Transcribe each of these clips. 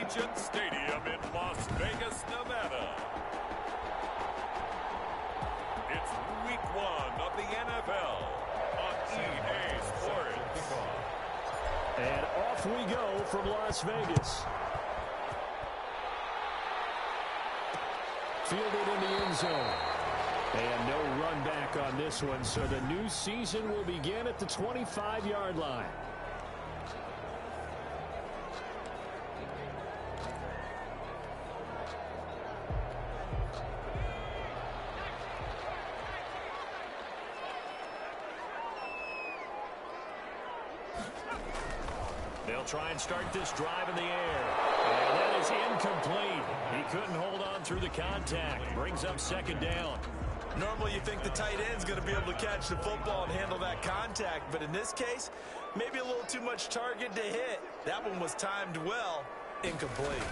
Allegiant Stadium in Las Vegas, Nevada. It's week 1 of the NFL on EA Sports. And off we go from Las Vegas. Fielded in the end zone. And no run back on this one, so the new season will begin at the 25-yard line. They'll try and start this drive in the air. And that is incomplete. He couldn't hold on through the contact. Brings up second down. Normally you think the tight end's going to be able to catch the football and handle that contact, but in this case, maybe a little too much target to hit. That one was timed well. Incomplete.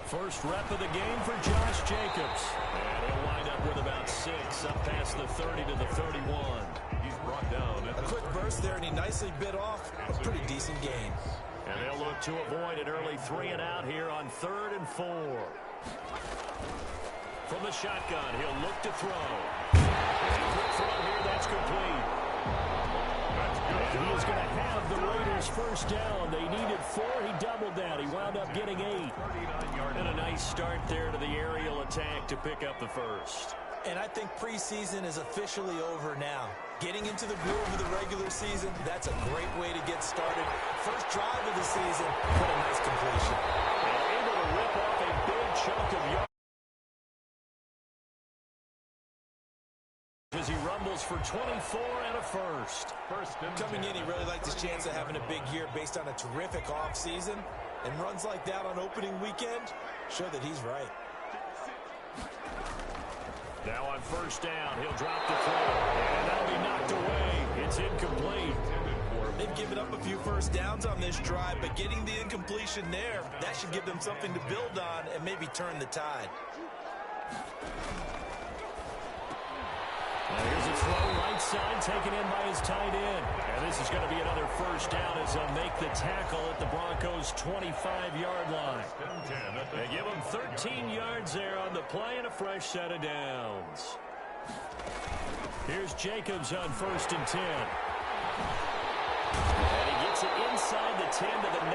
First rep of the game for Josh Jacobs. And he'll wind up with about 6 up past the 30 to the 31. He's brought down. A quick burst there, and he nicely bit off a pretty decent gain. And they'll look to avoid an early 3 and out here on 3rd and 4. From the shotgun, he'll look to throw. And a quick throw here, that's complete. And he is going to have the Raiders first down. They needed 4. He doubled that. He wound up getting 8. And a nice start there to the aerial attack to pick up the first. And I think preseason is officially over now. Getting into the groove of the regular season, that's a great way to get started. First drive of the season, what a nice completion. And able to rip off a big chunk of yards as he rumbles for 24 and a first. Coming in, he really liked his chance of having a big year based on a terrific offseason. And runs like that on opening weekend show that he's right. Now on first down, he'll drop the throw. And that'll be knocked away. It's incomplete. They've given up a few first downs on this drive, but getting the incompletion there, that should give them something to build on and maybe turn the tide. Now here's a throw right side taken in by his tight end. And this is going to be another first down as they'll make the tackle at the Broncos' 25-yard line. They give him 13 yards there on the play and a fresh set of downs. Here's Jacobs on 1st and 10. And he gets it inside the 10 to the 9.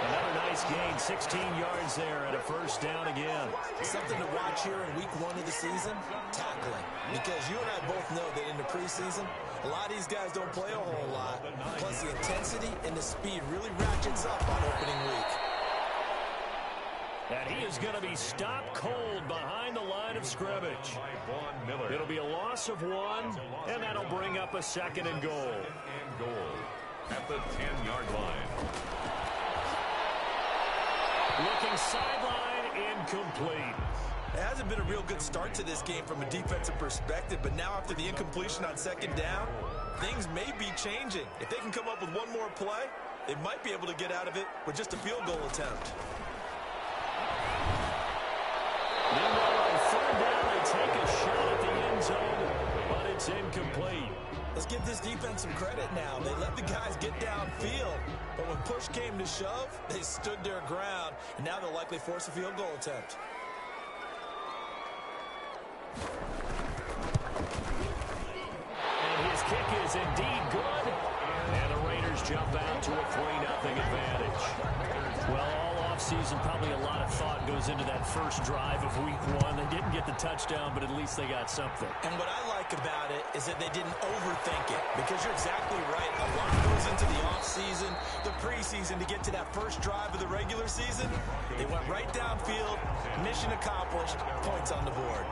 Another nice gain, 16 yards there and a first down again. Something to watch here in week 1 of the season, tackling. Because you and I both know that in the preseason, a lot of these guys don't play a whole lot. Plus the intensity and the speed really ratchets up on opening week. And he is going to be stopped cold behind the line of scrimmage. It'll be a loss of 1, and that'll bring up a 2nd and goal. At the 10-yard line. Looking sideline, incomplete. It hasn't been a real good start to this game from a defensive perspective, but now after the incompletion on 2nd down, things may be changing. If they can come up with one more play, they might be able to get out of it with just a field goal attempt. Meanwhile, on 3rd down, they take a shot at the end zone, but it's incomplete. Let's give this defense some credit now. They let the guys get downfield, but when push came to shove, they stood their ground, and now they'll likely force a field goal attempt. And his kick is indeed good, and the Raiders jump out to a 3-0 advantage. Well, all offseason, probably a lot of thought goes into that first drive of week 1. They didn't get the touchdown, but at least they got something. And what I like about it is that they didn't overthink it, because you're exactly right. A lot goes into the offseason, the preseason to get to that first drive of the regular season. They went right downfield, mission accomplished, points on the board.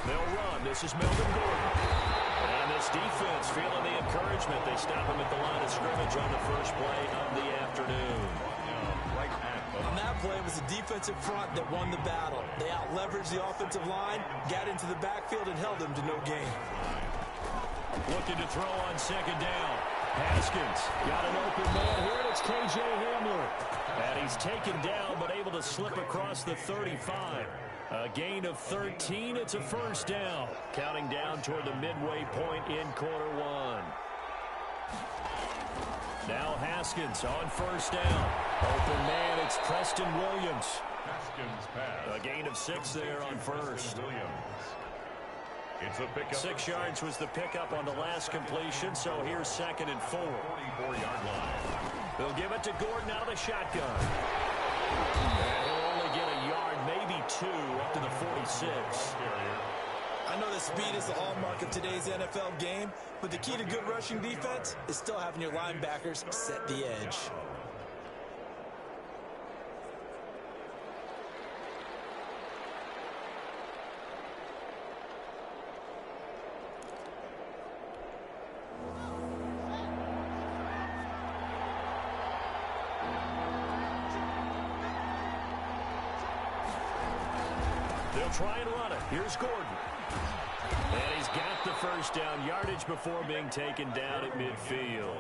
They'll run. This is Melvin Gordon. And this defense feeling the encouragement. They stop him at the line of scrimmage on the first play of the afternoon. On that play, it was the defensive front that won the battle. They out-leveraged the offensive line, got into the backfield, and held them to no gain. Looking to throw on 2nd down. Haskins got an open man here, and it's K.J. Hamler. And he's taken down, but able to slip across the 35. A gain of 13. It's a first down. Counting down toward the midway point in quarter one. Now Haskins on first down. Open man, it's Preston Williams. Haskins pass. A gain of 6 there on first. It's a pickup. 6 yards was the pickup on the last completion, so here's 2nd and 4. 44-yard line. They'll give it to Gordon out of the shotgun. And he'll only get a yard, maybe 2, up to the 46. I know that speed is the hallmark of today's NFL game, but the key to good rushing defense is still having your linebackers set the edge. They'll try and run it. Here's Gordon. And he's got the first down yardage before being taken down at midfield.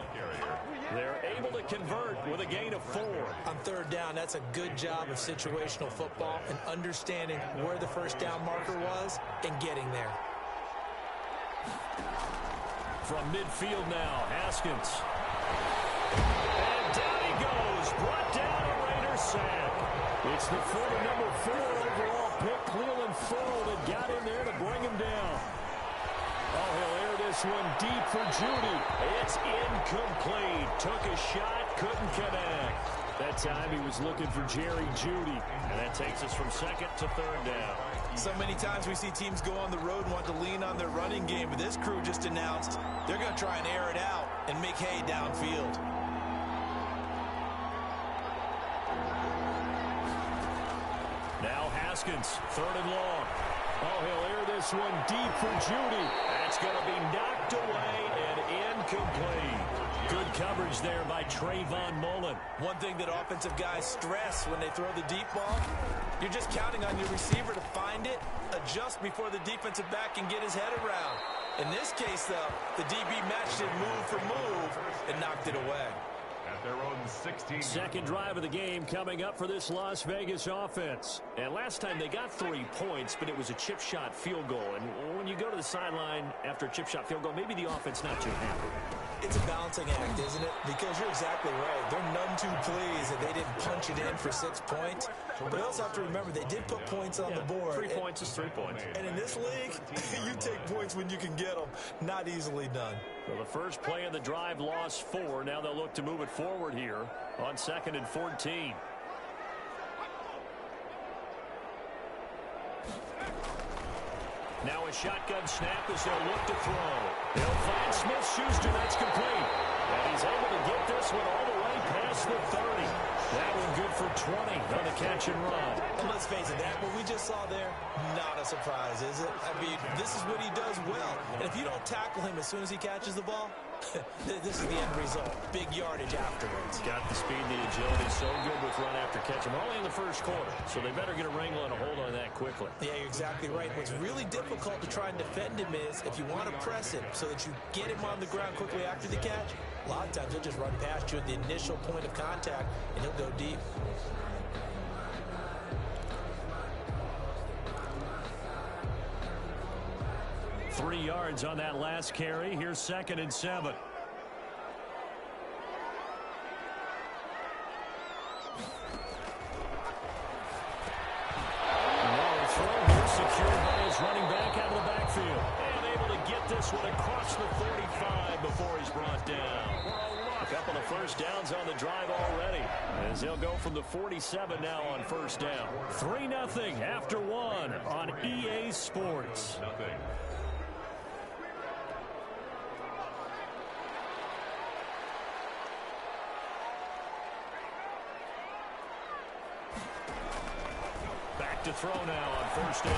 They're able to convert with a gain of 4. On 3rd down, that's a good job of situational football and understanding where the first down marker was and getting there. From midfield now, Haskins. And down he goes. Brought down a Raider sack. It's the former number 4 overall pick, Cleveland Ford, that got in there to bring him down. Oh, he'll air this one deep for Judy. It's incomplete. Took a shot, couldn't connect. That time he was looking for Jerry Judy. And that takes us from 2nd to 3rd down. So many times we see teams go on the road and want to lean on their running game, but this crew just announced they're going to try and air it out and make hay downfield. Now Haskins, 3rd and long. Oh, he'll air this one deep for Judy. That's going to be knocked away and incomplete. Good coverage there by Trayvon Mullen. One thing that offensive guys stress when they throw the deep ball, you're just counting on your receiver to find it, adjust before the defensive back can get his head around. In this case, though, the DB matched it move for move and knocked it away. At their own 16. 2nd drive of the game coming up for this Las Vegas offense. And last time they got 3 points, but it was a chip shot field goal. And when you go to the sideline after a chip shot field goal, maybe the offense not too happy. It's a balancing act, isn't it? Because you're exactly right. They're none too pleased that they didn't punch it in for 6 points. But you also have to remember they did put points on the board. 3 points is 3 points. And in this league, you take points when you can get them. Not easily done. Well, the first play of the drive lost 4. Now they'll look to move it forward here on 2nd and 14. Now a shotgun snap as they'll look to throw. They'll find Smith-Schuster. That's complete. And he's able to get this one all the way past the 30. That one good for 20 on the catch and run. And let's face it, that what we just saw there, not a surprise, is it? I mean, this is what he does well. And if you don't tackle him as soon as he catches the ball, this is the end result. Big yardage afterwards. Got the speed and the agility. So good with run after catch. And only in the first quarter. So they better get a wrangle and a hold on that quickly. Yeah, you're exactly right. What's really difficult to try and defend him is if you want to press him so that you get him on the ground quickly after the catch, a lot of times he'll just run past you at the initial point of contact and he'll go deep. Three yards on that last carry. Here's 2nd and 7. Secured by his running back out of the backfield. And able to get this one across the 45 before he's brought down. A couple of first downs on the drive already. As he'll go from the 47 now on first down. 3-0 after 1 on EA Sports. Nothing. To throw now on first down.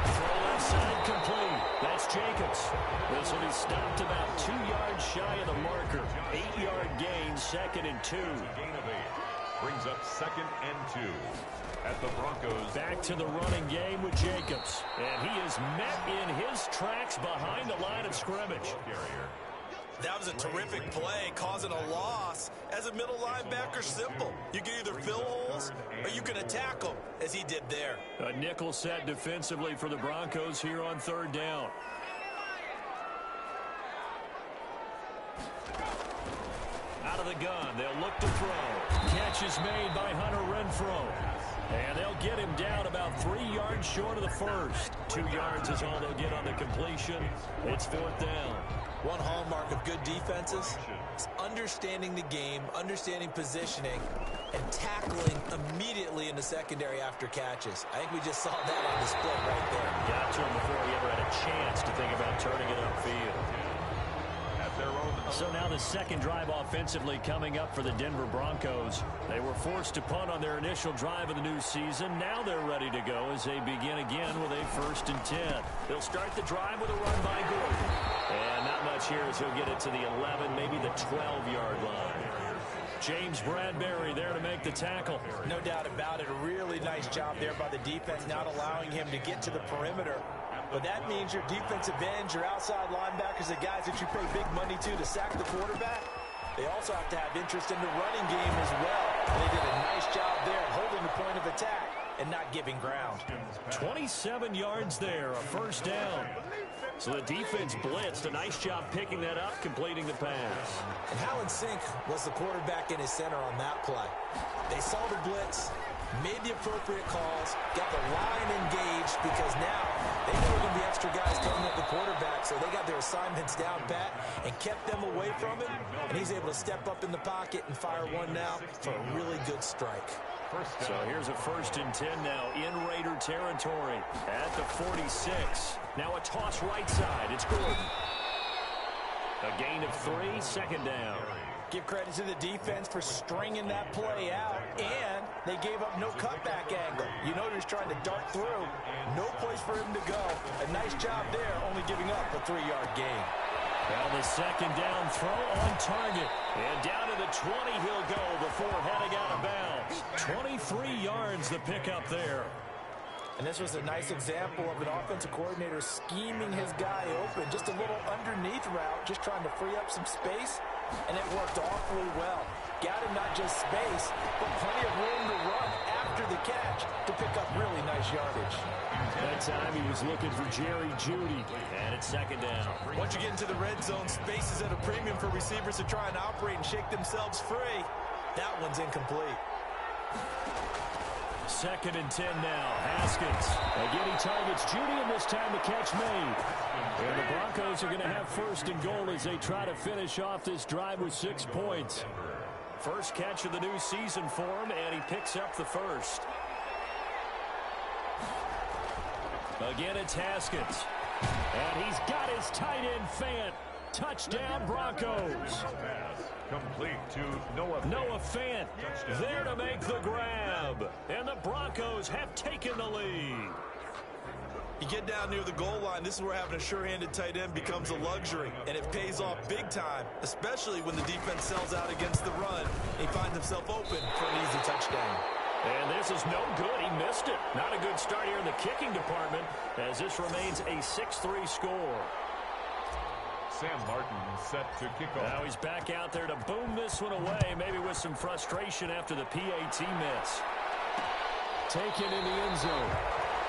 Throw left side complete. That's Jacobs. This will be stopped about 2 yards shy of the marker. 8-yard gain, 2nd and 2. Gain of 8. Brings up 2nd and 2. At the Broncos. Back to the running game with Jacobs. And he is met in his tracks behind the line of scrimmage. That was a terrific play, causing a loss. As a middle linebacker, simple. You can either fill holes or you can attack them, as he did there. A nickel set defensively for the Broncos here on third down. Out of the gun, they'll look to throw. Catch is made by Hunter Renfrow. And they'll get him down about 3 yards short of the first. 2 yards is all they'll get on the completion. It's fourth down. One hallmark of good defenses is understanding the game, understanding positioning, and tackling immediately in the secondary after catches. I think we just saw that on display right there. Got to him before he ever had a chance to think about turning it upfield. So now the second drive offensively coming up for the Denver Broncos. They were forced to punt on their initial drive of the new season. Now they're ready to go as they begin again with a 1st and 10. They'll start the drive with a run by Gordon. And not much here as he'll get it to the 11, maybe the 12-yard line. James Bradbury there to make the tackle. No doubt about it. A really nice job there by the defense, not allowing him to get to the perimeter. But that means your defensive ends, your outside linebackers, the guys that you pay big money to sack the quarterback, they also have to have interest in the running game as well. And they did a nice job there holding the point of attack and not giving ground. 27 yards there, a 1st down. So the defense blitzed. A nice job picking that up, completing the pass. And Hallen Sink was the quarterback in his center on that play. They saw the blitz, made the appropriate calls, got the line engaged because now they know there are going to be extra guys coming at the quarterback, so they got their assignments down pat and kept them away from him, and he's able to step up in the pocket and fire one now for a really good strike. So here's a 1st and 10 now in Raider territory at the 46. Now a toss right side. It's Gordon. A gain of 3, 2nd down. Give credit to the defense for stringing that play out, and they gave up no cutback angle. You know he was trying to dart through. No place for him to go. A nice job there, only giving up a 3-yard gain. Well, the 2nd down throw on target. And down to the 20 he'll go before heading out of bounds. 23 yards the pickup there. And this was a nice example of an offensive coordinator scheming his guy open. Just a little underneath route, just trying to free up some space. And it worked awfully well. Got him not just space, but plenty of room to run after the catch to pick up really nice yardage. That time he was looking for Jerry Jeudy. And it's 2nd down. Once you get into the red zone, space is at a premium for receivers to try and operate and shake themselves free. That one's incomplete. 2nd and 10 now. Haskins. Again, he targets Jeudy, and this time the catch made. And the Broncos are going to have 1st and goal as they try to finish off this drive with 6 points. First catch of the new season for him, and he picks up the 1st. Again, it's Haskins. And he's got his tight end Fant. Touchdown, Broncos. Complete to Noah Fant there to make the grab. And the Broncos have taken the lead. You get down near the goal line, this is where having a sure-handed tight end becomes a luxury, and it pays off big time, especially when the defense sells out against the run. He finds himself open for an easy touchdown. And this is no good. He missed it. Not a good start here in the kicking department, as this remains a 6-3 score. Sam Martin set to kick off. Now he's back out there to boom this one away, maybe with some frustration after the PAT miss. Taken in the end zone.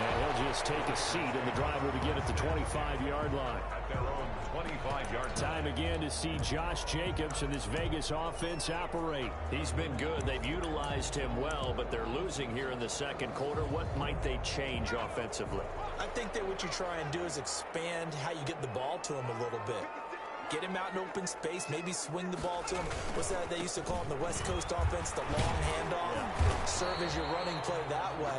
And he'll just take a seat, and the drive will begin at the 25-yard line. At their own 25-yard line. Time again to see Josh Jacobs and this Vegas offense operate. He's been good. They've utilized him well, but they're losing here in the 2nd quarter. What might they change offensively? I think that what you try and do is expand how you get the ball to him a little bit. Get him out in open space, maybe swing the ball to him. What's that they used to call in the West Coast offense, the long handoff? Serve as your running play that way,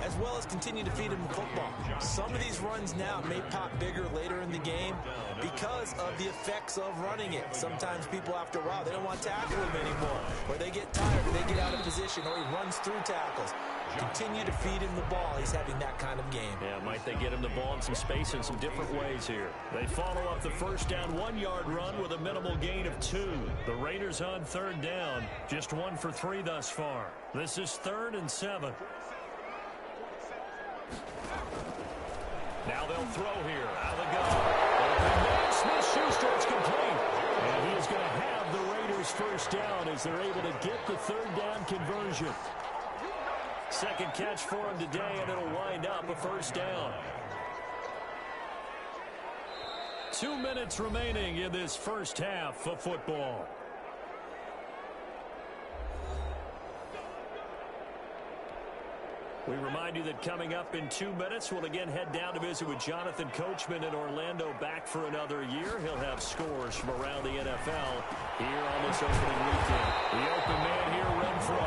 as well as continue to feed him the football. Some of these runs now may pop bigger later in the game because of the effects of running it. Sometimes people, after a while, they don't want to tackle him anymore, or they get tired, or they get out of position, or he runs through tackles. Continue to feed him the ball. He's having that kind of game. Yeah, might they get him the ball in some space in some different ways here. They follow up the 1st down 1-yard run with a minimal gain of 2. The Raiders on 3rd down, just 1 for 3 thus far. This is 3rd and 7. Now they'll throw here. Out of the gun. Open man, Smith-Schuster, it's complete. And he is going to have the Raiders first down as they're able to get the third down conversion. Second catch for him today, and it'll wind up a first down. 2 minutes remaining in this first half of football. We remind you that coming up in 2 minutes, we'll again head down to visit with Jonathan Coachman in Orlando, back for another year. He'll have scores from around the NFL here on this opening weekend. The open man here, Renfro.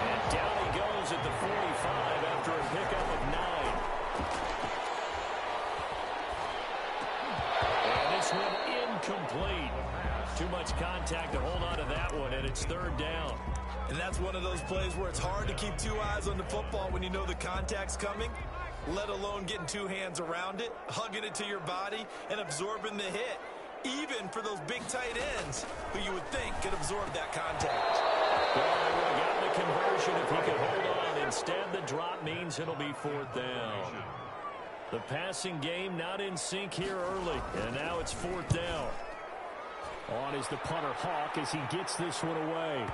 And down he goes at the 45 after a pickup of 9. And this one incomplete. Too much contact to hold on to that one, and it's third down. And that's one of those plays where it's hard to keep 2 eyes on the football when you know the contact's coming, let alone getting 2 hands around it, hugging it to your body, and absorbing the hit, even for those big tight ends who you would think could absorb that contact. Well, he would have gotten the conversion if he could hold on. Instead, the drop means it'll be fourth down. The passing game not in sync here early, and now it's fourth down. On is the punter, Hawk, as he gets this one away.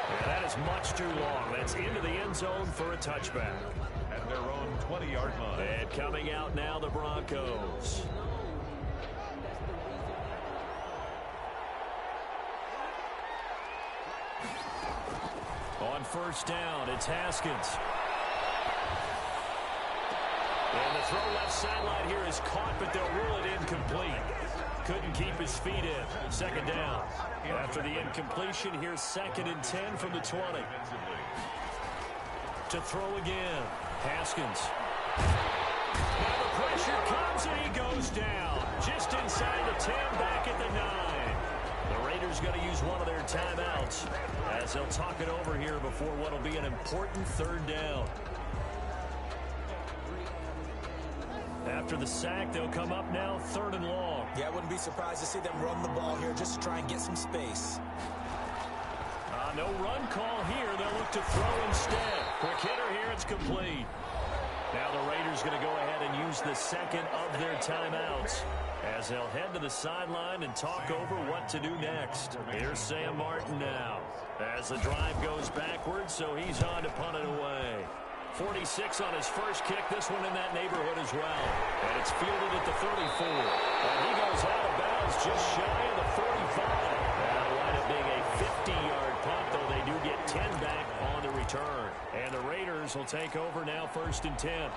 And that is much too long. That's into the end zone for a touchback. At their own 20-yard line. And coming out now, the Broncos. On first down, it's Haskins. And the throw left sideline here is caught, but they'll rule it incomplete. Couldn't keep his feet in. Second down. After the incompletion, here's 2nd and 10 from the 20. To throw again. Haskins. Now the pressure comes and he goes down. Just inside the 10, back at the 9. The Raiders going to use one of their timeouts as they'll talk it over here before what will be an important third down. After the sack, they'll come up now 3rd and long. Yeah, I wouldn't be surprised to see them run the ball here just to try and get some space. No run call here. They'll look to throw instead. Quick hitter here. It's complete. Now the Raiders going to go ahead and use the second of their timeouts as they'll head to the sideline and talk over what to do next. Here's Sam Martin now as the drive goes backwards, so he's on to punt it away. 46 on his first kick, this one in that neighborhood as well. And it's fielded at the 34. And he goes out of bounds just shy of the 45. That'll wind up being a 50-yard punt, though they do get 10 back on the return. And the Raiders will take over now 1st and 10.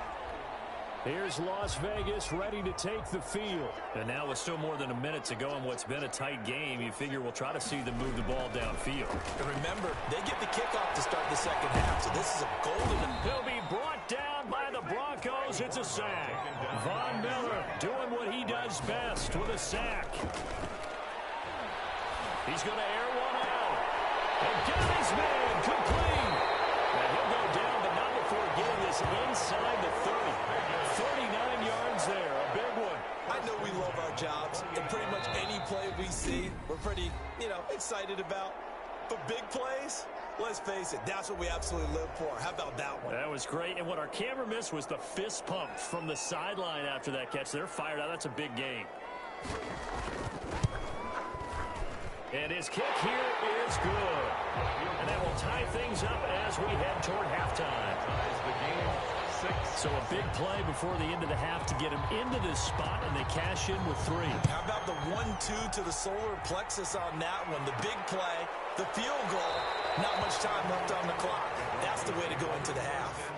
Here's Las Vegas ready to take the field. And now with still more than a minute to go in what's been a tight game, you figure we'll try to see them move the ball downfield. And remember, they get the kickoff to start the second half, so this is a golden. He'll be brought down by the Broncos. It's a sack. Von Miller doing what he does best with a sack. He's going to air one out. And get his man complete. And he'll go down, but not before getting this inside the 30. 39 yards there, a big one. I know we love our jobs, and pretty much any play we see, we're pretty, excited about. But big plays, let's face it, that's what we absolutely live for. How about that one? That was great, and what our camera missed was the fist pump from the sideline after that catch. They're fired out. That's a big game. And his kick here is good. And that will tie things up as we head toward halftime. So a big play before the end of the half to get him into this spot, and they cash in with 3. How about the 1-2 to the solar plexus on that one? The big play, the field goal, not much time left on the clock. That's the way to go into the half.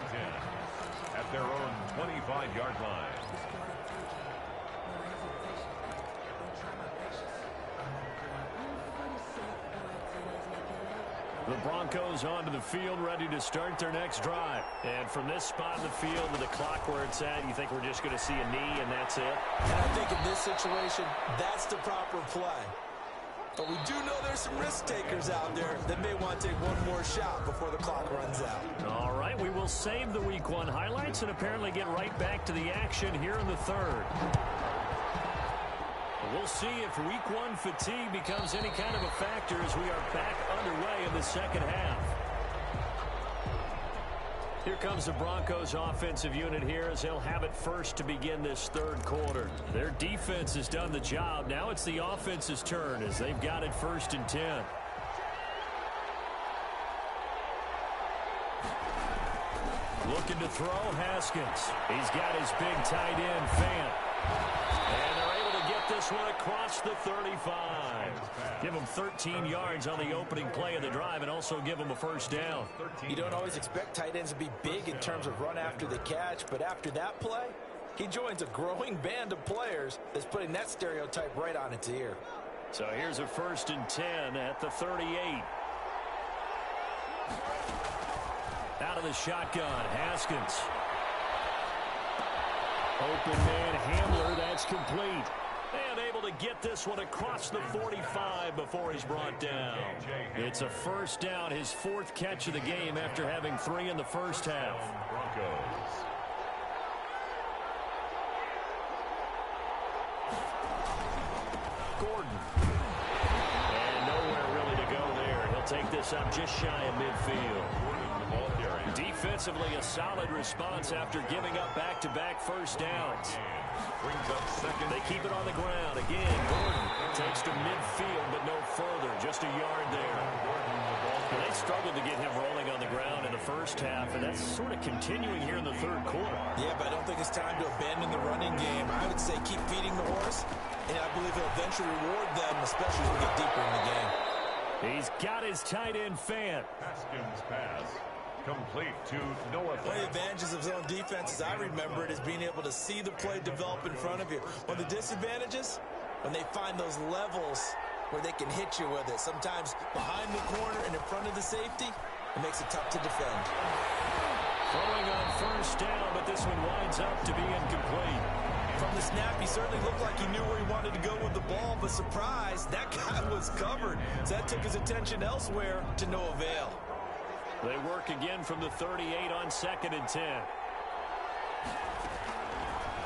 At their own 25-yard line. The Broncos onto the field, ready to start their next drive. And from this spot in the field with the clock where it's at, you think we're just going to see a knee and that's it? And I think in this situation, that's the proper play. But we do know there's some risk takers out there that may want to take one more shot before the clock runs out. All right, we will save the Week 1 highlights and apparently get right back to the action here in the third. We'll see if Week 1 fatigue becomes any kind of a factor as we are back underway in the second half. Here comes the Broncos offensive unit here as they'll have it first to begin this third quarter. Their defense has done the job. Now it's the offense's turn as they've got it 1st and 10. Looking to throw, Haskins. He's got his big tight end, Fant. And they're able to get this one across the 35. Give them 13 yards on the opening play of the drive and also give them a first down. You don't always expect tight ends to be big in terms of run after the catch, but after that play, he joins a growing band of players that's putting that stereotype right on its ear. So here's a 1st and 10 at the 38. Out of the shotgun, Haskins. Open man, Hamler, that's complete. And able to get this one across the 45 before he's brought down. It's a first down, his 4th catch of the game after having 3 in the first half. Gordon. And nowhere really to go there. He'll take this up just shy of midfield. Defensively, a solid response after giving up back-to-back first downs. They keep it on the ground. Again, Gordon takes to midfield, but no further. Just a yard there. And they struggled to get him rolling on the ground in the first half, and that's sort of continuing here in the third quarter. Yeah, but I don't think it's time to abandon the running game. I would say keep feeding the horse, and I believe he'll eventually reward them, especially as we get deeper in the game. He's got his tight end, Fant. Haskins pass. Complete to Noah. One of the advantages of zone defense, as I remember it, is being able to see the play develop in front of you. One of the disadvantages, when they find those levels where they can hit you with it. Sometimes behind the corner and in front of the safety, it makes it tough to defend. Throwing on first down, but this one winds up to be incomplete. From the snap, he certainly looked like he knew where he wanted to go with the ball, but surprise, that guy was covered. So that took his attention elsewhere to no avail. They work again from the 38 on 2nd and 10.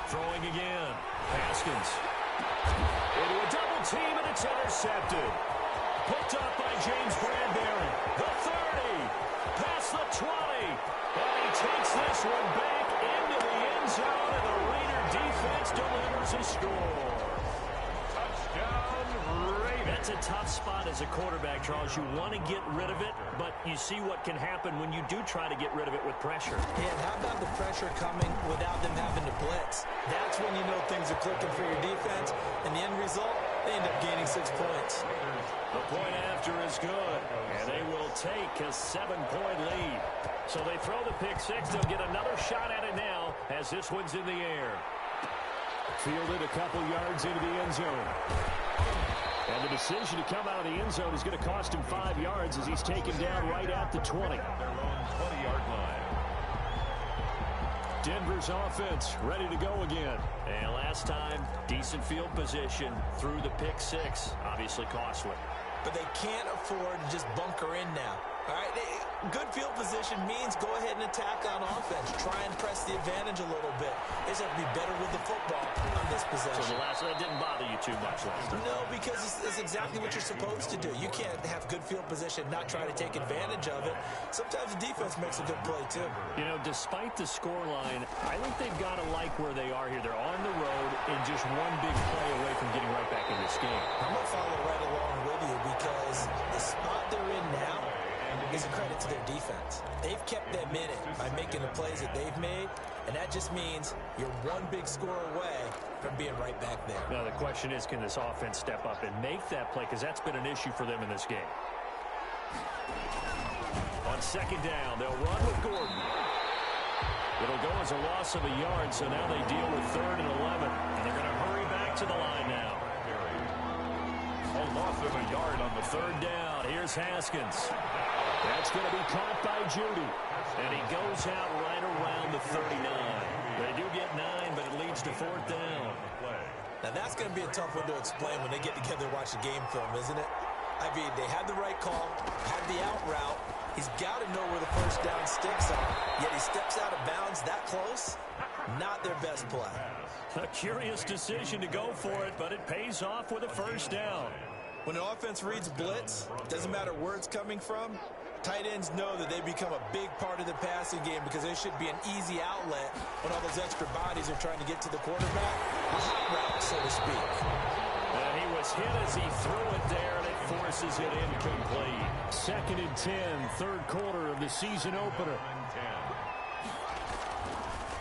Throwing again. Haskins. Into a double team, and it's intercepted. Picked up by James Bradbury. The 30. Past the 20. And he takes this one back into the end zone, and the Raider defense delivers a score. That's a tough spot as a quarterback, Charles. You want to get rid of it, but you see what can happen when you do try to get rid of it with pressure. Yeah, and how about the pressure coming without them having to blitz? That's when you know things are clicking for your defense, and the end result, they end up gaining 6 points. The point after is good, and they will take a 7-point lead. So they throw the pick six. They'll get another shot at it now as this one's in the air. Fielded a couple yards into the end zone. And the decision to come out of the end zone is going to cost him 5 yards as he's taken down right at the 20. Their own 20-yard line. Denver's offense ready to go again. And last time, decent field position through the pick six. Obviously costly. But they can't afford to just bunker in now. All right, good field position means go ahead and attack on offense. Try and press the advantage a little bit. They just have to be better with the football on this possession. So the last one didn't bother you too much last time? No, because it's exactly what you're supposed to do. You can't have good field position, not try to take advantage of it. Sometimes the defense makes a good play, too. You know, despite the scoreline, I think they've got to like where they are here. They're on the road and just one big play away from getting right back in this game. I'm going to follow right along with you because the spot they're in now is a credit to their defense. They've kept them in it by making the plays that they've made, and that just means you're one big score away from being right back there. Now, the question is, can this offense step up and make that play? Because that's been an issue for them in this game. On second down, they'll run with Gordon. It'll go as a loss of a yard, so now they deal with 3rd and 11. And they're going to hurry back to the line now. A loss of a yard on the 3rd down. Here's Haskins. That's going to be caught by Judy. And he goes out right around the 39. They do get 9, but it leads to 4th down. Now, that's going to be a tough one to explain when they get together and watch the game film, isn't it? I mean, they had the right call, had the out route. He's got to know where the first down sticks are. Yet he steps out of bounds that close. Not their best play. A curious decision to go for it, but it pays off with a first down. When an offense reads blitz, doesn't matter where it's coming from, Tight ends know that they become a big part of the passing game because they should be an easy outlet when all those extra bodies are trying to get to the quarterback. A hot route, so to speak. And he was hit as he threw it there, and it forces it incomplete. 2nd and 10, third quarter of the season opener.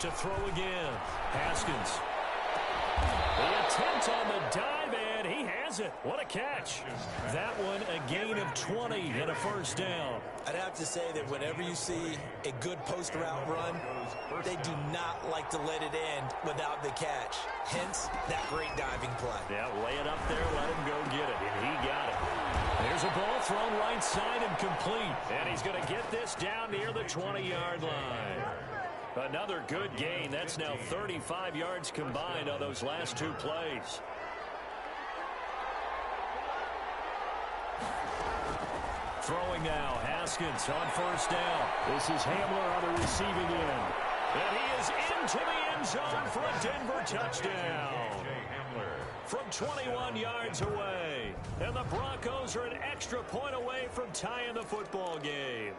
To throw again, Haskins. The attempt on the dive, and he has it. What a catch. That one a gain of 20 and a first down. I'd have to say that whenever you see a good post route run, they do not like to let it end without the catch. Hence, that great diving play. Yeah, lay it up there, let him go get it, and he got it. There's a ball thrown right side and complete, and he's going to get this down near the 20-yard line. Another good gain. That's now 35 yards combined on those last 2 plays. Throwing now, Haskins on first down. This is Hamler on the receiving end. And he is into the end zone for a Denver touchdown. From 21 yards away. And the Broncos are an extra point away from tying the football game.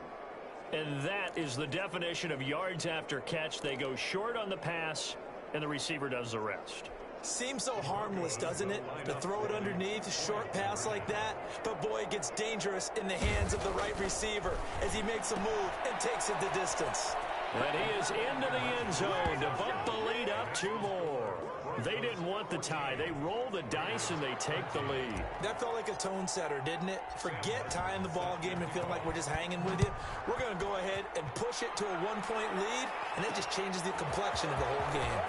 And that is the definition of yards after catch. They go short on the pass, and the receiver does the rest. Seems so harmless, doesn't it? To throw it underneath, a short pass like that. But, boy, it gets dangerous in the hands of the right receiver as he makes a move and takes it the distance. And he is into the end zone to bump the lead up 2 more. They didn't want the tie. They roll the dice, and they take the lead. That felt like a tone setter, didn't it? Forget tying the ball game and feeling like we're just hanging with you. We're going to go ahead and push it to a 1-point lead, and that just changes the complexion of the whole game.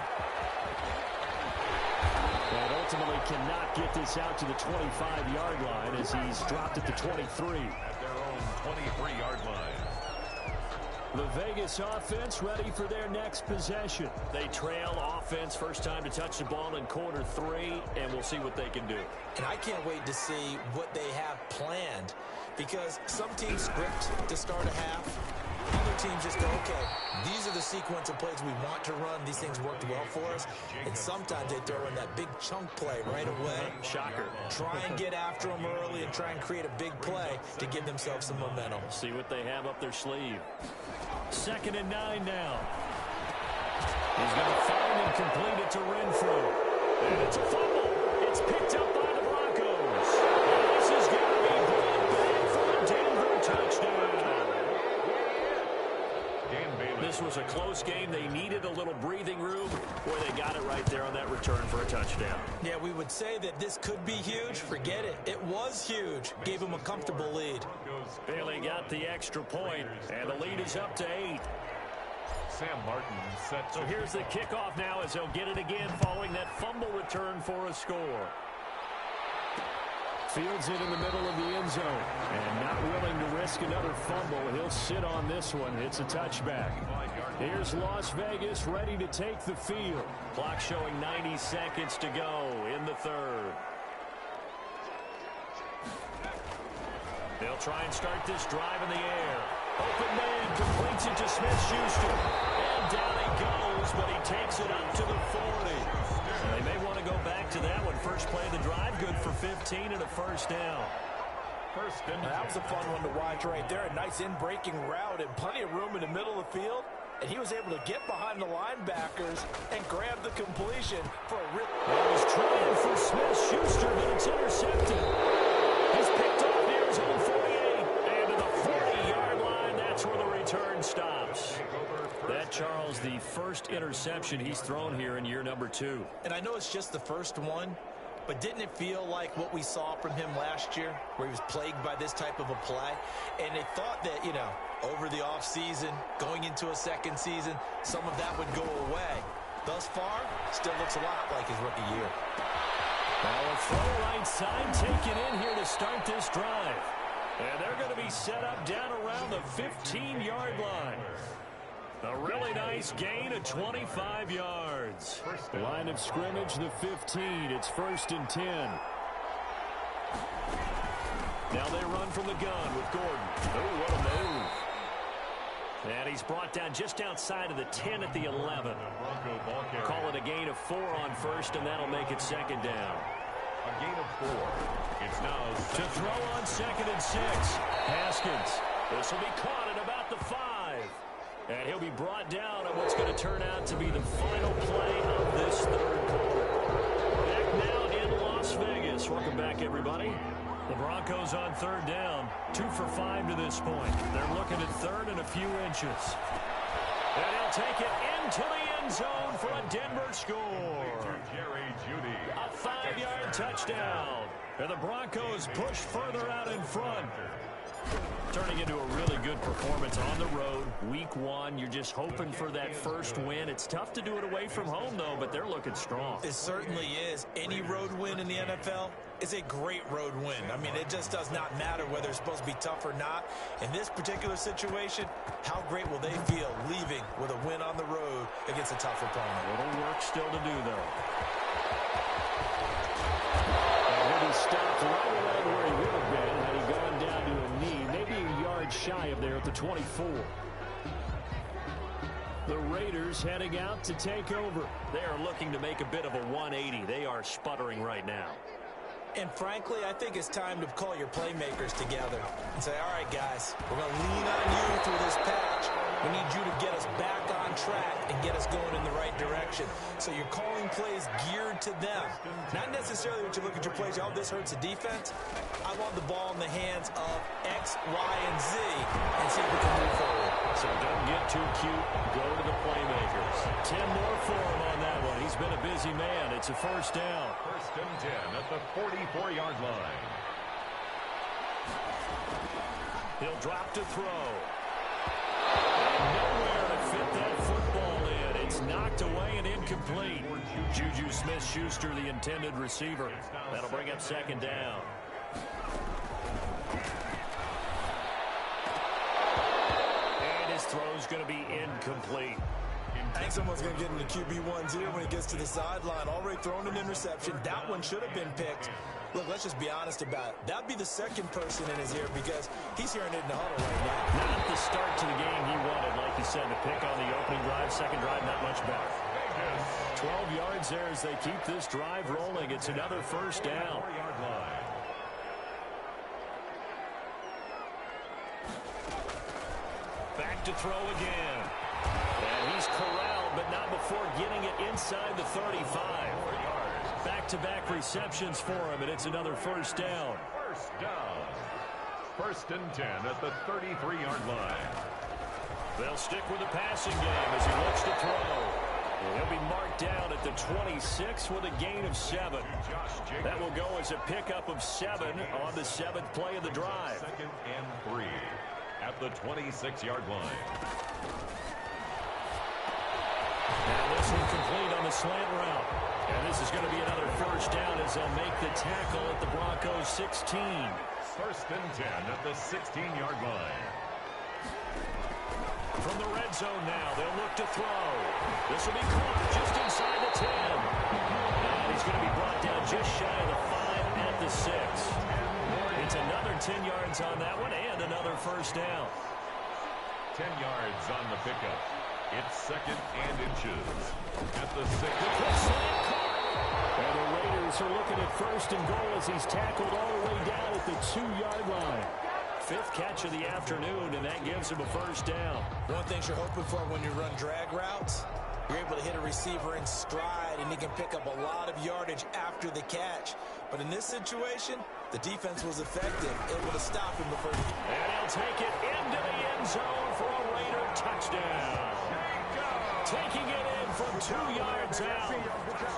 And ultimately cannot get this out to the 25-yard line as he's dropped at the 23. At their own 23-yard line. The Vegas offense ready for their next possession. They trail offense, first time to touch the ball in quarter 3, and we'll see what they can do. And I can't wait to see what they have planned because some teams script to start a half. Other teams just go, okay, these are the sequence of plays we want to run. These things worked well for us. And sometimes they throw in that big chunk play right away. Shocker. Try and get after them early and try and create a big play to give themselves some momentum. See what they have up their sleeve. 2nd and 9 now. He's going to find and complete it to Renfro. And it's a fumble. It's picked up by the Broncos. And this is going to be brought back for a Denver touchdown. This was a close game. They needed a little breathing room where they got it right there on that return for a touchdown. Yeah, we would say that this could be huge. Forget it. It was huge. Gave them a comfortable lead. Bailey got the extra point, and the lead is up to 8. Sam Martin set. So here's the kickoff now as they'll get it again following that fumble return for a score. Fields it in the middle of the end zone. And not willing to risk another fumble. He'll sit on this one. It's a touchback. Here's Las Vegas ready to take the field. Clock showing 90 seconds to go in the third. They'll try and start this drive in the air. Open man completes it to Smith-Schuster. And down he goes, but he takes it up to the 40. They may want to go back to that one. First play of the drive, good for 15 and a first down. That was a fun one to watch right there. A nice in-breaking route and plenty of room in the middle of the field. And he was able to get behind the linebackers and grab the completion for a real... He was trying for Smith-Schuster, but it's intercepted. He's picked off near his own 48. And to the 40-yard line, that's where the return stops. That, Charles, the first interception he's thrown here in year number 2. And I know it's just the first one, but didn't it feel like what we saw from him last year, where he was plagued by this type of a play? And they thought that, you know, over the offseason, going into a second season, some of that would go away. Thus far, still looks a lot like his rookie year. Now a throw right side taken in here to start this drive. And they're going to be set up down around the 15-yard line. A really nice gain of 25 yards. Line of scrimmage, the 15. It's 1st and 10. Now they run from the gun with Gordon. Oh, what a move. And he's brought down just outside of the 10 at the 11. Call it a gain of 4 on first, and that'll make it 2nd down. A gain of 4. It's now to throw on 2nd and 6. Haskins. This will be caught at about the 5. And he'll be brought down on what's going to turn out to be the final play of this third quarter. Back now in Las Vegas. Welcome back, everybody. The Broncos on third down. 2 for 5 to this point. They're looking at third and a few inches. And he'll take it into the end zone for a Denver score. A 5-yard touchdown. And the Broncos push further out in front. Turning into a really good performance on the road. Week 1, you're just hoping for that first win. It's tough to do it away from home, though, but they're looking strong. It certainly is. Any road win in the NFL is a great road win. I mean, it just does not matter whether it's supposed to be tough or not. In this particular situation, how great will they feel leaving with a win on the road against a tough opponent? A little work still to do, though. And he'll be stopped right around where he would have been had he gone down to a knee, maybe a yard shy of there at the 24. The Raiders heading out to take over. They are looking to make a bit of a 180. They are sputtering right now. And frankly, I think it's time to call your playmakers together and say, all right, guys, we're going to lean on you through this patch. We need you to get us back on track and get us going in the right direction. So you're calling plays geared to them. Not necessarily when you look at your plays, oh, this hurts the defense. I want the ball in the hands of X, Y, and Z and see if we can move forward. So don't get too cute. Go to the playmakers. 10 more for him on that one. He's been a busy man. It's a first down. First and 10 at the 44-yard line. He'll drop to throw. And nowhere to fit that football in. It's knocked away and incomplete. Juju Smith-Schuster, the intended receiver. That'll bring up second down. And his throw's going to be incomplete. I think someone's going to get in the QB1's ear when he gets to the sideline. Already thrown an interception. That one should have been picked. Look, let's just be honest about it. That'd be the second person in his ear because he's hearing it in the huddle right now. Not the start to the game he wanted, like you said, to pick on the opening drive. Second drive, not much better. 12 yards there as they keep this drive rolling. It's another first down. Back to throw again. And he's corralled, but not before getting it inside the 35. Back-to-back receptions for him, and it's another first down. First down. First and 10 at the 33-yard line. They'll stick with the passing game as he looks to throw. He'll be marked down at the 26 with a gain of 7. That will go as a pickup of 7 on the 7th play of the drive. Second and 3 at the 26-yard line. Now this one complete on the slant route. And this is going to be another first down as they'll make the tackle at the Broncos 16. First and 10 at the 16-yard line. From the red zone now, they'll look to throw. This will be caught just inside the 10. And he's going to be brought down just shy of the 5 at the 6. It's another 10 yards on that one and another first down. 10 yards on the pickup. It's second and inches at the 6. And the Raiders are looking at first and goal as he's tackled all the way down at the 2-yard line. 5th catch of the afternoon, and that gives him a first down. One thing you're hoping for when you run drag routes, you're able to hit a receiver in stride, and he can pick up a lot of yardage after the catch. But in this situation, the defense was effective, able to stop him before he... And he'll take it into the end zone for a Raider touchdown. Taking it in from 2 yards out.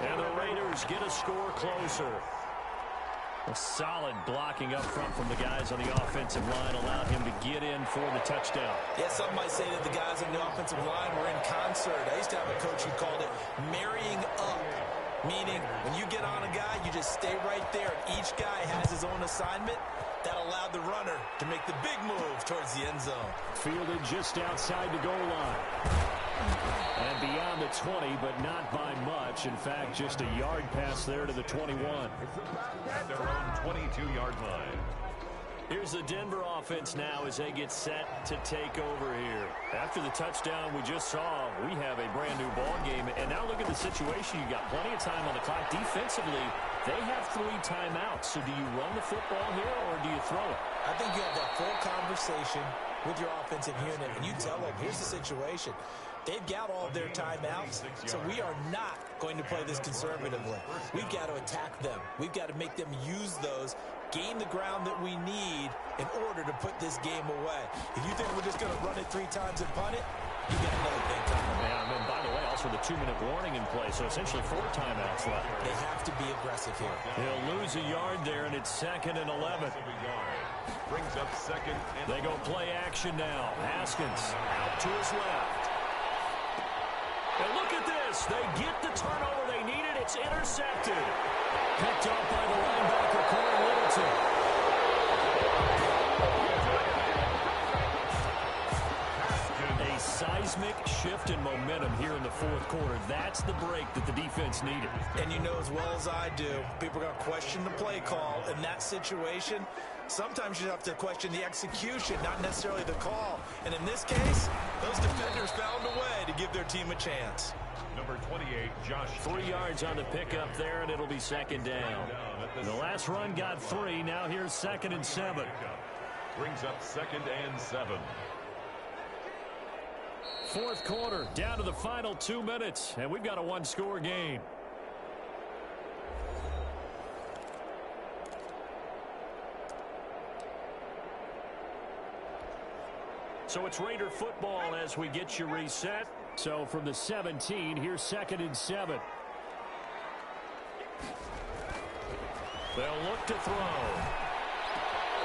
And the Raiders get a score closer. A solid blocking up front from the guys on the offensive line allowed him to get in for the touchdown. Yeah, some might say that the guys on the offensive line were in concert. I used to have a coach who called it marrying up, meaning when you get on a guy, you just stay right there. Each guy has his own assignment. That allowed the runner to make the big move towards the end zone. Fielded just outside the goal line. And beyond the 20, but not by much. In fact, just a yard pass there to the 21. At their own 22-yard line. Here's the Denver offense now as they get set to take over here. After the touchdown we just saw, we have a brand new ball game. And now look at the situation. You got plenty of time on the clock. Defensively, They have 3 timeouts, so do you run the football here or do you throw it? I think you have that full conversation with your offensive unit, and you tell them, here's the situation. They've got all their timeouts, so we are not going to play this conservatively. We've got to attack them. We've got to make them use those, gain the ground that we need in order to put this game away. If you think we're just going to run it 3 times and punt it, you got another thing coming. Yeah, and then, by the way, also the 2-minute warning in play, so essentially 4 timeouts left. They have to be aggressive here. He'll lose a yard there, and it's 2nd and 11. Brings up 2nd. They go play action now. Haskins out to his left. And look at this. They get the turnover they needed. It's intercepted. Picked up by the linebacker, Corey Littleton. A seismic shift in momentum here in the 4th quarter. That's the break that the defense needed. And you know as well as I do, people are going to question the play call in that situation. Sometimes you have to question the execution, not necessarily the call. And in this case, those defenders found a way to give their team a chance. Number 28, Josh. 3 yards on the pickup there, and it'll be 2nd down. The last run got 3. Now here's 2nd and 7. Brings up 2nd and 7. 4th quarter, down to the final 2 minutes, and we've got a 1-score game. So it's Raider football as we get you reset. So from the 17, here's 2nd and 7. They'll look to throw.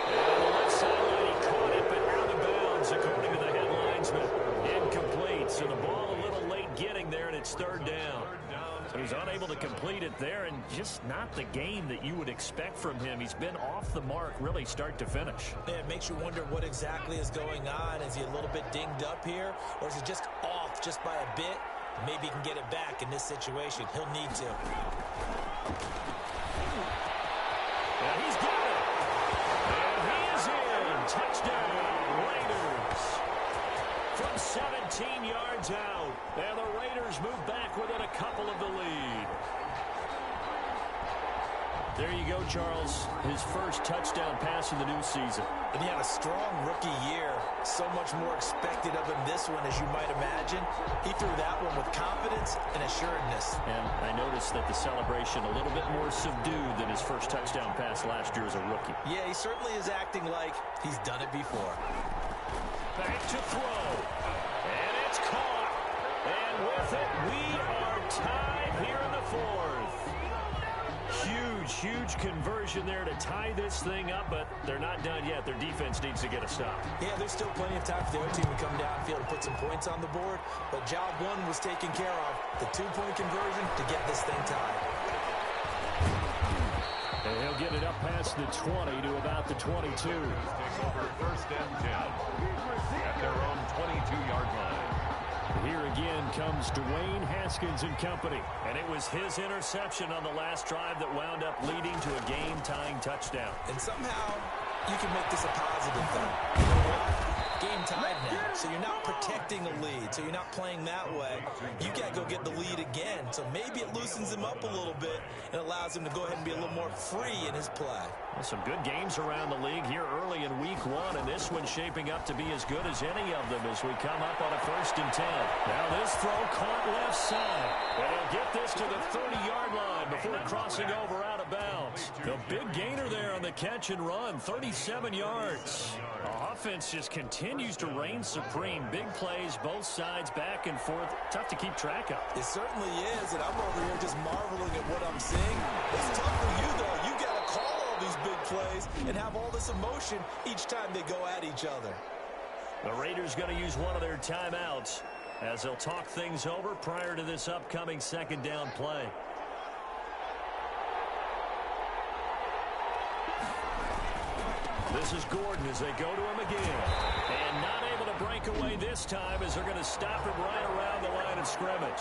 And on the left sideline, he caught it, but out of bounds, according to the head linesman. Incomplete, so the ball a little late getting there, and it's 3rd down. So he's unable to complete it there, and just not the game that you would expect from him. He's been off the mark, really, start to finish. Yeah, it makes you wonder what exactly is going on. Is he a little bit dinged up here, or is he just off just by a bit? Maybe he can get it back in this situation. He'll need to. And he's got it. And he is in. Touchdown, Raiders. From 17 yards out. And the Raiders move back within a couple of the lead. There you go, Charles. His first touchdown pass in the new season. And he had a strong rookie year. So much more expected of him this one, as you might imagine. He threw that one with confidence and assuredness. And I noticed that the celebration a little bit more subdued than his first touchdown pass last year as a rookie. Yeah, he certainly is acting like he's done it before. Back to throw. And it's caught. And with it, we are tied here in the 4th. Huge conversion there to tie this thing up, but they're not done yet. Their defense needs to get a stop. Yeah, there's still plenty of time for the other team to come downfield and put some points on the board, but job 1 was taken care of. The 2-point conversion to get this thing tied. And he'll get it up past the 20 to about the 22. Take over 1st and 10 at their own 22-yard line. Here again comes Dwayne Haskins and company. And it was his interception on the last drive that wound up leading to a game-tying touchdown. And somehow you can make this a positive thing. You know what? Game tied now, so you're not protecting a lead, so you're not playing that way. You got to go get the lead again, so maybe it loosens him up a little bit and allows him to go ahead and be a little more free in his play. Well, some good games around the league here early in week 1, and this one shaping up to be as good as any of them as we come up on a 1st and 10. Now this throw caught left side, and he'll get this to the 30-yard line before crossing over out of bounds. The big gainer there on the catch and run, 37 yards. The offense just continues to reign supreme. Big plays, both sides, back and forth. Tough to keep track of. It certainly is, and I'm over here just marveling at what I'm seeing. It's tough for you, though. You got to call all these big plays and have all this emotion each time they go at each other. The Raiders going to use one of their timeouts as they'll talk things over prior to this upcoming 2nd down play. This is Gordon as they go to him again. And not able to break away this time as they're going to stop him right around the line of scrimmage.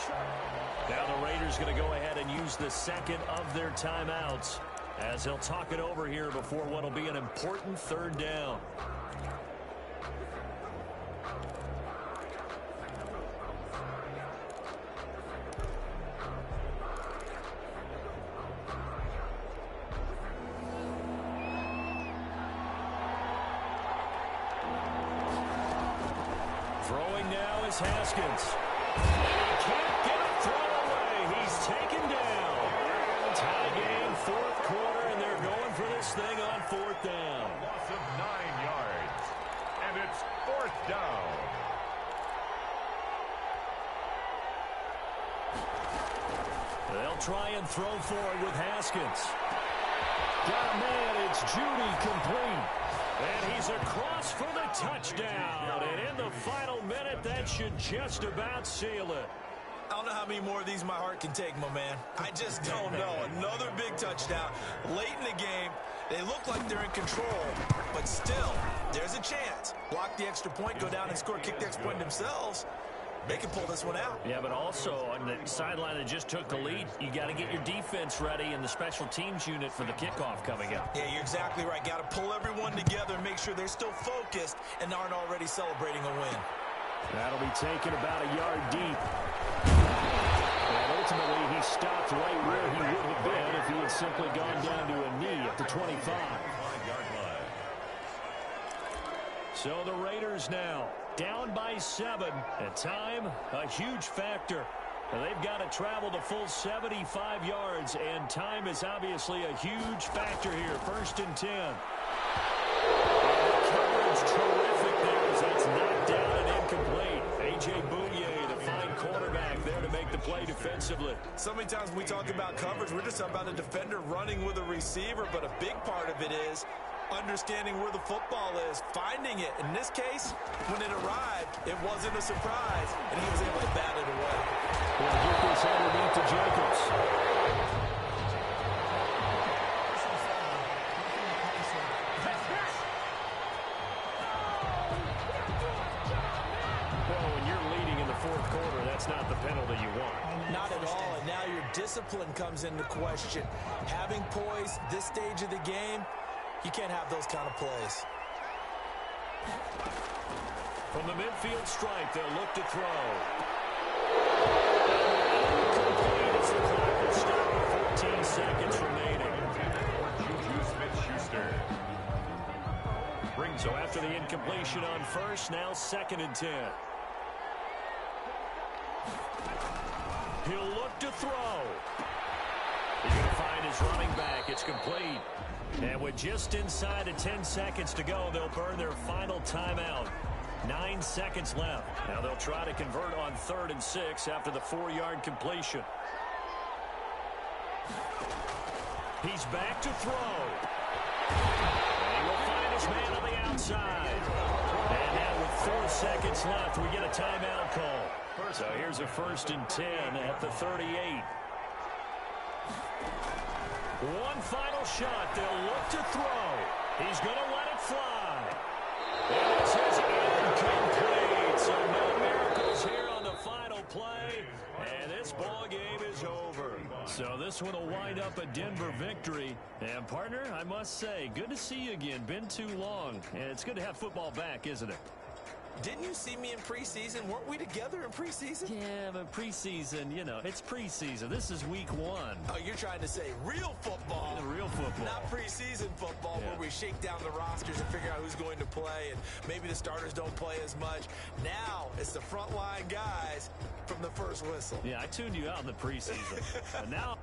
Now the Raiders going to go ahead and use the 2nd of their timeouts as they'll talk it over here before what will be an important 3rd down. now is Haskins. He can't get a throw away. He's taken down. Tie game, fourth quarter, and they're going for this thing on fourth down. Loss of 9 yards. And it's fourth down. They'll try and throw for it with Haskins. Got a man, it's Judy complete. And he's across for the touchdown. And in the final minute, that should just about seal it. I don't know how many more of these my heart can take, my man. I just don't know. Another big touchdown. Late in the game, they look like they're in control. But still, there's a chance. Block the extra point, go down and score, kick the extra point themselves. They can pull this one out. Yeah, but also on the sideline that just took the lead, you got to get your defense ready and the special teams unit for the kickoff coming up. Yeah, you're exactly right. Got to pull everyone together and make sure they're still focused and aren't already celebrating a win. That'll be taken about a yard deep. And ultimately, he stopped right where he would have been if he had simply gone down to a knee at the 25. 5-yard line. So the Raiders now down by 7. At time, a huge factor. They've got to travel the full 75 yards, and time is obviously a huge factor here. 1st and 10. And the coverage terrific there as that's knocked down and incomplete. A.J. Bouye, the fine quarterback there to make the play defensively. So many times when we talk about coverage, we're just about a defender running with a receiver, but a big part of it is understanding where the football is, finding it. In this case, when it arrived, it wasn't a surprise, and he was able to bat it away. We'll get this underneath to Jacobs. Well, when you're leading in the fourth quarter, that's not the penalty you want. Not at all, and now your discipline comes into question. Having poise this stage of the game, you can't have those kind of plays. From the midfield stripe, they'll look to throw. Complete as the clock will stop. 14 seconds remaining. Juju Smith-Schuster. So after the incompletion on first, now 2nd and 10. He'll look to throw. He's going to find his running back. It's complete. And with just inside of 10 seconds to go, they'll burn their final timeout. 9 seconds left. Now they'll try to convert on 3rd and 6 after the 4-yard completion. He's back to throw. And he will find his man on the outside. And now with 4 seconds left, we get a timeout call. So here's a 1st and 10 at the 38. One final shot. They'll look to throw. He's going to let it fly. And this is incomplete. So no miracles here on the final play. And this ball game is over. So this one will wind up a Denver victory. And partner, I must say, good to see you again. Been too long. And it's good to have football back, isn't it? Didn't you see me in preseason? Weren't we together in preseason? Yeah, but preseason, you know, it's preseason. This is week 1. Oh, you're trying to say real football. The real football. Not preseason football where we shake down the rosters and figure out who's going to play, and maybe the starters don't play as much. Now it's the frontline guys from the first whistle. Yeah, I tuned you out in the preseason. But now